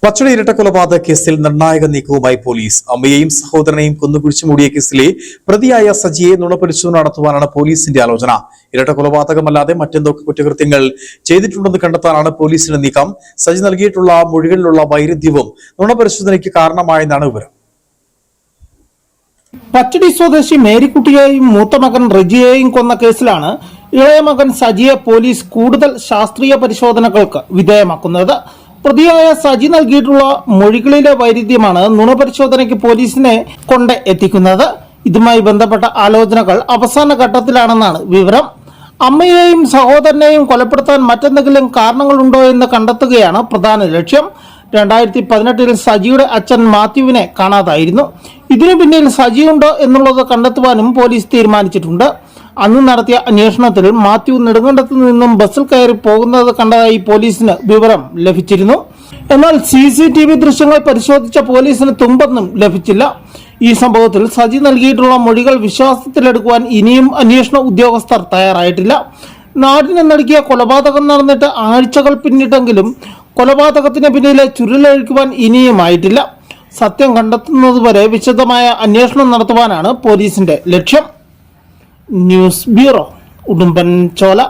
പച്ചടി ഇരട്ടക്കൊലപാതക കേസിൽ നിർണായക നീക്കവുമായി പോലീസ്. അമ്മയെയും സഹോദരനെയും കൊന്നുകുഴിച്ചു മൂടിയ കേസിലെ പ്രതിയായ സജിയെ നുണപരിശോധന നടത്തുവാനാണ് പോലീസിന്റെ ആലോചന. ഇരട്ടക്കൊലപാതകമല്ലാതെ മറ്റെന്തൊക്കെ കുറ്റകൃത്യങ്ങൾ ചെയ്തിട്ടുണ്ടെന്ന് കണ്ടെത്താനാണ് പോലീസിന്റെ നീക്കം. സജി നൽകിയിട്ടുള്ള മൊഴികളിലുള്ള വൈരുദ്ധ്യവും നുണപരിശോധനയ്ക്ക് കാരണമായെന്നാണ് വിവരം. പച്ചടി സ്വദേശി മേരിക്കുട്ടിയെയും മൂത്ത മകൻ റജിയെയും കൊന്ന കേസിലാണ് ഇളയ മകൻ സജിയെ പോലീസ് കൂടുതൽ ശാസ്ത്രീയ പരിശോധനകൾക്ക് വിധേയമാക്കുന്നത്. പ്രതിയായ സജി നൽകിയിട്ടുള്ള മൊഴികളിലെ വൈരുദ്ധ്യമാണ് നുണപരിശോധനയ്ക്ക് പോലീസിനെ കൊണ്ട് എത്തിക്കുന്നത്. ഇതുമായി ബന്ധപ്പെട്ട ആലോചനകൾ അവസാന ഘട്ടത്തിലാണെന്നാണ് വിവരം. അമ്മയെയും സഹോദരനെയും കൊലപ്പെടുത്താൻ മറ്റെന്തെങ്കിലും കാരണങ്ങളുണ്ടോ എന്ന് കണ്ടെത്തുകയാണ് പ്രധാന ലക്ഷ്യം. 2018 സജിയുടെ അച്ഛൻ മാത്യുവിനെ കാണാതായിരുന്നു. ഇതിനു പിന്നിൽ സജിയുണ്ടോ എന്നുള്ളത് കണ്ടെത്തുവാനും പോലീസ് തീരുമാനിച്ചിട്ടുണ്ട്. അന്ന് നടത്തിയ അന്വേഷണത്തിൽ മാത്യു നെടുങ്കണ്ടത്ത് നിന്നും ബസ്സിൽ കയറി പോകുന്നത് കണ്ടതായി പോലീസിന് വിവരം ലഭിച്ചിരുന്നു. എന്നാൽ CCTV ദൃശ്യങ്ങൾ പരിശോധിച്ച പോലീസിന് തുമ്പൊന്നും ലഭിച്ചില്ല. ഈ സംഭവത്തിൽ സജി നൽകിയിട്ടുള്ള മൊഴികൾ വിശ്വാസത്തിലെടുക്കുവാൻ ഇനിയും അന്വേഷണ ഉദ്യോഗസ്ഥർ തയ്യാറായിട്ടില്ല. നാടിനെ നടുക്കിയ കൊലപാതകം നടന്നിട്ട് ആഴ്ചകൾ പിന്നിട്ടെങ്കിലും കൊലപാതകത്തിന് പിന്നിലെ ചുരുളഴിക്കുവാൻ ഇനിയും ആയിട്ടില്ല. സത്യം കണ്ടെത്തുന്നതുവരെ വിശദമായ അന്വേഷണം നടത്തുവാനാണ് പോലീസിന്റെ ലക്ഷ്യം. News bureau, Udumbanchola.